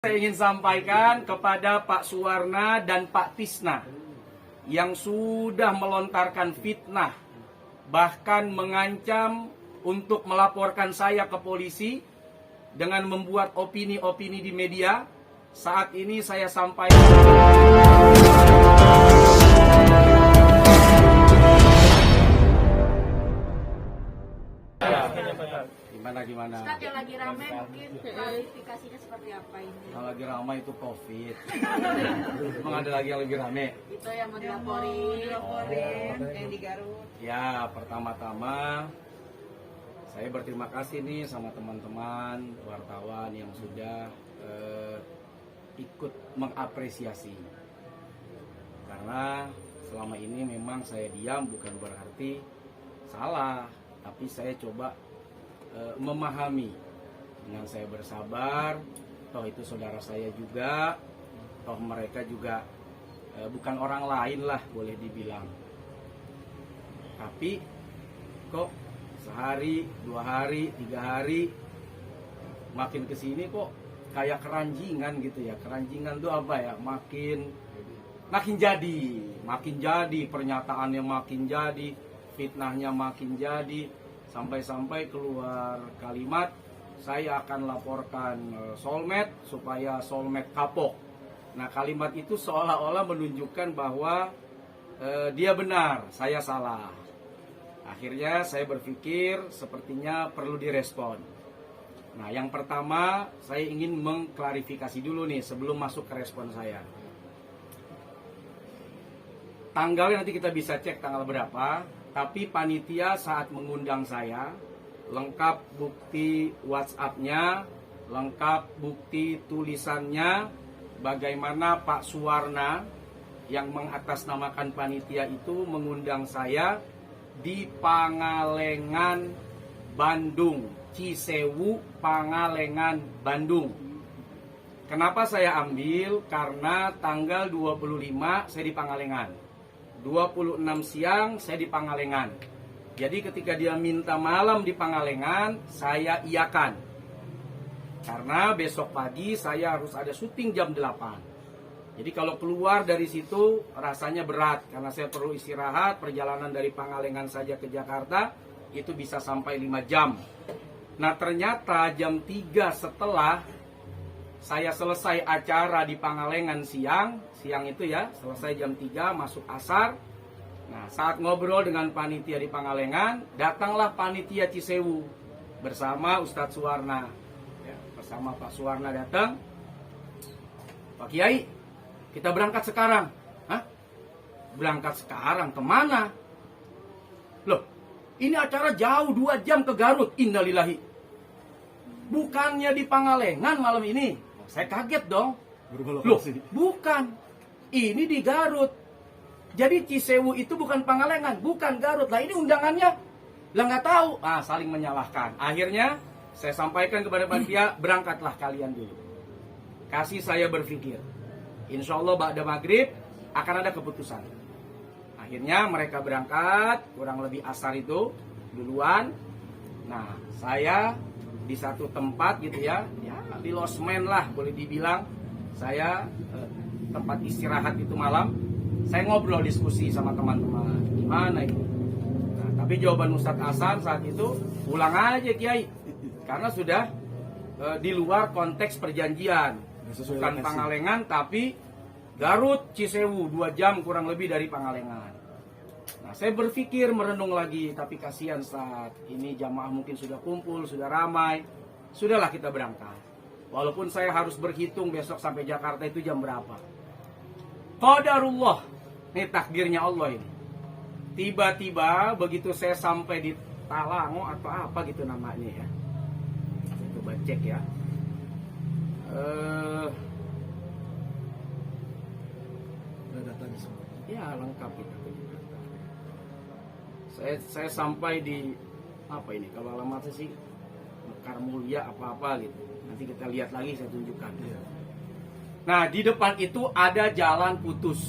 Saya ingin sampaikan kepada Pak Suwarna dan Pak Tisna yang sudah melontarkan fitnah, bahkan mengancam untuk melaporkan saya ke polisi dengan membuat opini-opini di media. Saat ini saya sampaikan gimana? Ustadz, yang lagi ramai mungkin klarifikasinya seperti apa ini? Yang lagi ramai itu COVID. Emang ada lagi yang lebih ramai? Itu yang mau dilaporin, yang di Garut. Ya, pertama-tama saya berterima kasih nih sama teman-teman wartawan yang sudah ikut mengapresiasi. Karena selama ini memang saya diam bukan berarti salah, tapi saya coba memahami dengan saya bersabar. Toh itu saudara saya juga, toh mereka juga bukan orang lain lah boleh dibilang. Tapi kok sehari, 2 hari, 3 hari makin kesini kok kayak keranjingan gitu ya. Keranjingan itu apa ya, makin jadi pernyataannya, makin jadi fitnahnya, makin jadi, sampai-sampai keluar kalimat saya akan laporkan soulmate supaya soulmate kapok. Nah, kalimat itu seolah-olah menunjukkan bahwa dia benar, saya salah. Akhirnya saya berpikir sepertinya perlu direspon. Nah, yang pertama saya ingin mengklarifikasi dulu nih sebelum masuk ke respon saya. Tanggalnya nanti kita bisa cek tanggal berapa, tapi panitia saat mengundang saya, lengkap bukti WhatsApp-nya, lengkap bukti tulisannya, bagaimana Pak Suwarna yang mengatasnamakan panitia itu mengundang saya di Pangalengan, Bandung, Cisewu, Pangalengan, Bandung. Kenapa saya ambil? Karena tanggal 25 saya di Pangalengan, 26 siang saya di Pangalengan. Jadi ketika dia minta malam di Pangalengan, saya iakan. Karena besok pagi saya harus ada syuting jam 8. Jadi kalau keluar dari situ rasanya berat, karena saya perlu istirahat. Perjalanan dari Pangalengan saja ke Jakarta itu bisa sampai 5 jam. Nah, ternyata jam 3 setelah saya selesai acara di Pangalengan siang itu ya, selesai jam 3 masuk asar. Nah, saat ngobrol dengan panitia di Pangalengan, datanglah panitia Cisewu bersama Ustadz Suwarna. Ya, bersama Pak Suwarna datang. Pak Kiai, kita berangkat sekarang. Hah? Berangkat sekarang kemana? Loh, ini acara jauh 2 jam ke Garut. Innalillahi. Bukannya di Pangalengan malam ini? Saya kaget dong. Loh, bukan. Ini di Garut. Jadi Cisewu itu bukan Pangalengan, bukan Garut. Lah ini undangannya. Lah nggak tahu. Saling menyalahkan. Akhirnya saya sampaikan kepada panitia, berangkatlah kalian dulu. Kasih saya berpikir. Insya Allah ba'da maghrib akan ada keputusan. Akhirnya mereka berangkat, kurang lebih asar itu duluan. Nah, saya di satu tempat gitu ya di losmen lah boleh dibilang. Saya tempat istirahat itu malam, saya ngobrol diskusi sama teman-teman gimana itu. Nah, tapi jawaban Ustadz Hasan saat itu, pulang aja Kiai, karena sudah di luar konteks perjanjian. Bukan Pangalengan tapi Garut Cisewu, 2 jam kurang lebih dari Pangalengan. Nah, saya berpikir, merenung lagi, tapi kasihan saat ini jamaah mungkin sudah kumpul, sudah ramai. Sudahlah kita berangkat. Walaupun saya harus berhitung besok sampai Jakarta itu jam berapa. Qadarullah, ini takdirnya Allah ini. Tiba-tiba begitu saya sampai di Talango atau apa gitu namanya ya. Saya coba cek ya. Ya lengkap itu. Saya sampai di apa ini? Kalau alamatnya sih Mekar Mulia apa-apa gitu. Nanti kita lihat lagi, saya tunjukkan. Nah, di depan itu ada jalan putus.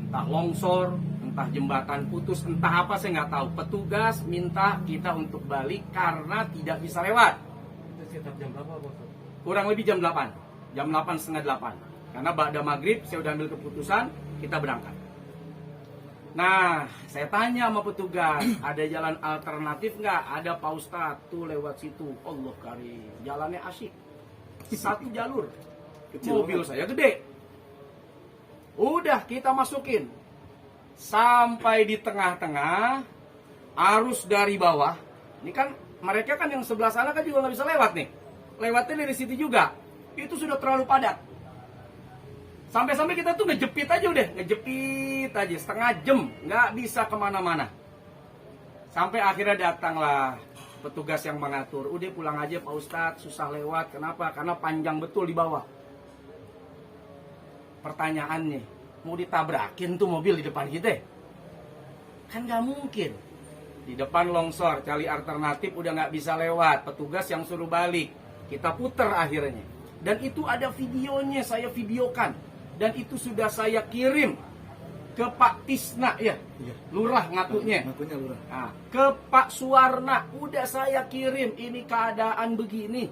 Entah longsor, entah jembatan putus, entah apa saya nggak tahu. Petugas minta kita untuk balik karena tidak bisa lewat. Itu sekitar jam berapa, Pak? Kurang lebih jam 8. Jam 8, setengah 8. Karena ba'da maghrib saya udah ambil keputusan, kita berangkat. Nah, saya tanya sama petugas, ada jalan alternatif nggak? Ada Pak Ustadz, tuh lewat situ. Allah karim, jalannya asyik. Satu jalur. Mobil saya gede. Udah kita masukin. Sampai di tengah-tengah, arus dari bawah. Ini kan mereka kan yang sebelah sana kan juga nggak bisa lewat nih. Lewatnya dari situ juga. Itu sudah terlalu padat. Sampai-sampai kita tuh ngejepit aja udah. Ngejepit aja setengah jam. Nggak bisa kemana-mana. Sampai akhirnya datanglah petugas yang mengatur. Udah pulang aja Pak Ustadz, susah lewat. Kenapa? Karena panjang betul di bawah. Pertanyaannya, mau ditabrakin tuh mobil di depan kita? Kan nggak mungkin. Di depan longsor, cari alternatif udah nggak bisa lewat. Petugas yang suruh balik. Kita puter akhirnya. Dan itu ada videonya, saya videokan. Dan itu sudah saya kirim ke Pak Tisna ya. Iya. Lurah ngakunya. Ngakunya lurah. Nah, ke Pak Suwarna udah saya kirim, ini keadaan begini.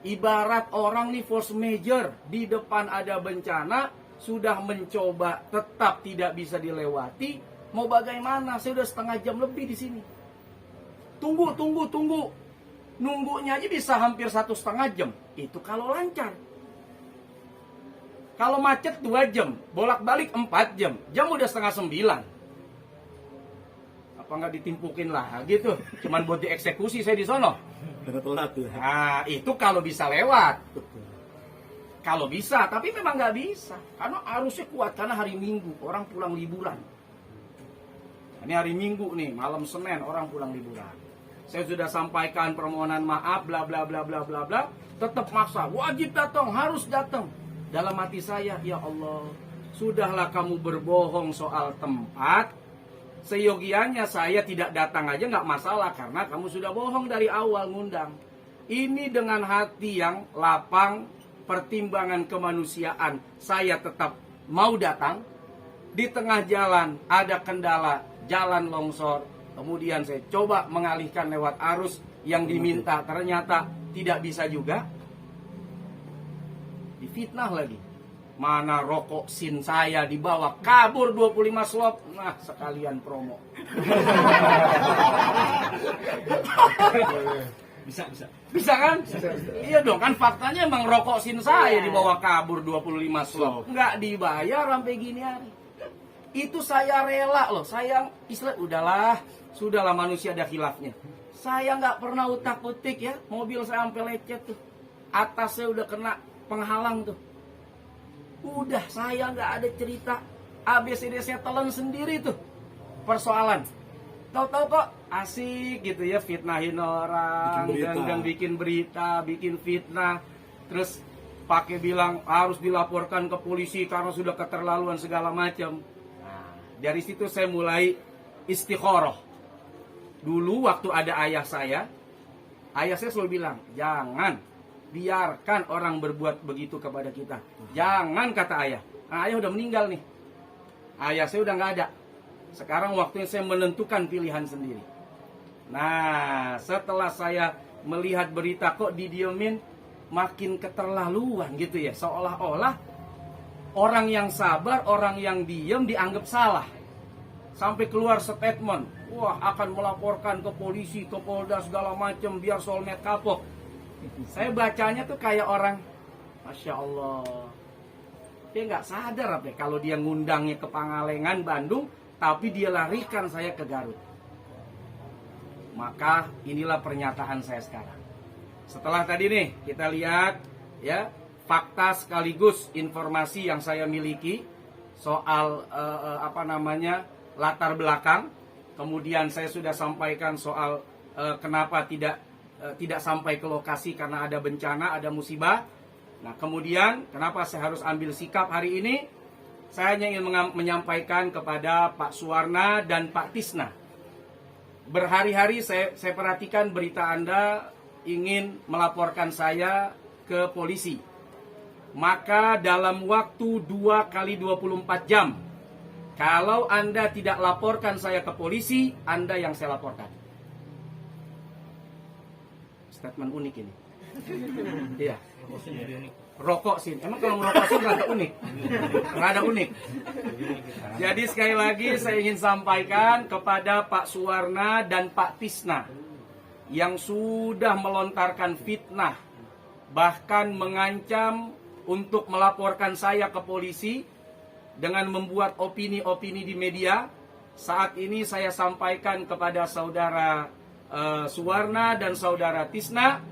Ibarat orang nih force major, di depan ada bencana, sudah mencoba tetap tidak bisa dilewati, mau bagaimana? Saya udah setengah jam lebih di sini. Tunggu. Nunggunya aja bisa hampir 1,5 jam. Itu kalau lancar. Kalau macet 2 jam, bolak-balik 4 jam. Jam udah setengah 9. Apa nggak ditimpukin lah gitu. Cuman buat dieksekusi saya di sono. Karena telat ya. Nah, itu kalau bisa lewat. Betul. Kalau bisa, tapi memang nggak bisa. Karena arusnya kuat, karena hari Minggu, orang pulang liburan. Ini hari Minggu nih, malam Senin, orang pulang liburan. Saya sudah sampaikan permohonan maaf, bla bla bla bla bla bla. Tetap maksa, wajib datang, harus datang. Dalam hati saya, ya Allah, sudahlah kamu berbohong soal tempat. Seyogianya saya tidak datang aja nggak masalah, karena kamu sudah bohong dari awal ngundang. Ini dengan hati yang lapang, pertimbangan kemanusiaan, saya tetap mau datang. Di tengah jalan ada kendala, jalan longsor. Kemudian saya coba mengalihkan lewat arus yang diminta, ternyata tidak bisa juga. Difitnah lagi. Mana rokok sin saya dibawa kabur 25 slop. Nah, sekalian promo. Bisa kan? Iya dong, kan faktanya emang rokok sin saya dibawa kabur 25 slop. Nggak dibayar sampai gini hari. Itu saya rela loh. Saya istilah sudahlah manusia ada khilafnya. Saya nggak pernah utak-utik ya. Mobil saya sampai lecet tuh. Atasnya udah kena penghalang tuh. Udah, saya nggak ada cerita. ABCD saya telan sendiri tuh persoalan. Tahu-tahu kok asik gitu ya, fitnahin orang, dan bikin berita, bikin fitnah. Terus pakai bilang harus dilaporkan ke polisi karena sudah keterlaluan segala macam. Nah, dari situ saya mulai istikharah. Dulu waktu ada ayah saya selalu bilang, jangan biarkan orang berbuat begitu kepada kita. Jangan, kata ayah. Nah, ayah udah meninggal nih. Ayah saya udah nggak ada. Sekarang waktunya saya menentukan pilihan sendiri. Nah, setelah saya melihat berita kok didiemin, makin keterlaluan gitu ya. Seolah-olah orang yang sabar, orang yang diem dianggap salah. Sampai keluar statement, wah akan melaporkan ke polisi, ke Polda segala macam biar soulmate kapok. Saya bacanya tuh kayak orang, Masya Allah. Dia nggak sadar apa ya, kalau dia ngundangnya ke Pangalengan, Bandung, tapi dia larikan saya ke Garut. Maka inilah pernyataan saya sekarang. Setelah tadi nih kita lihat ya fakta sekaligus informasi yang saya miliki soal latar belakang. Kemudian saya sudah sampaikan soal kenapa tidak sampai ke lokasi karena ada bencana, ada musibah. Nah, kemudian kenapa saya harus ambil sikap hari ini? Saya hanya ingin menyampaikan kepada Pak Suwarna dan Pak Tisna. Berhari-hari saya perhatikan berita Anda ingin melaporkan saya ke polisi. Maka dalam waktu 2 kali 24 jam, kalau Anda tidak laporkan saya ke polisi, Anda yang saya laporkan. Statement unik ini. Iya. rokok sih. Emang kalau merokok sih rada unik. Jadi sekali lagi saya ingin sampaikan kepada Pak Suwarna dan Pak Tisna yang sudah melontarkan fitnah, bahkan mengancam untuk melaporkan saya ke polisi dengan membuat opini-opini di media. Saat ini saya sampaikan kepada saudara Suwarna dan saudara Tisna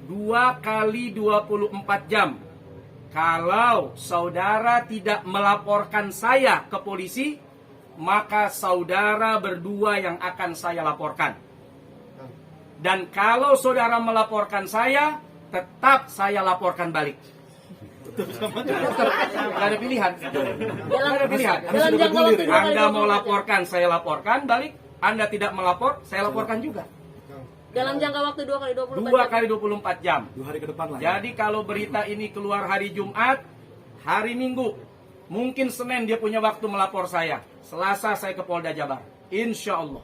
2 kali 24 jam. Kalau saudara tidak melaporkan saya ke polisi, maka saudara berdua yang akan saya laporkan. Dan kalau saudara melaporkan saya, tetap saya laporkan balik. Gak ada pilihan. Gak ada pilihan. Anda mau laporkan, saya laporkan balik. Anda tidak melapor, saya laporkan juga. Dalam jangka waktu 2 kali 24 2 kali 24 jam. 2 hari ke depan lah. Jadi kalau berita ini keluar hari Jumat, hari Minggu, mungkin Senin dia punya waktu melapor saya. Selasa saya ke Polda Jabar. Insya Allah.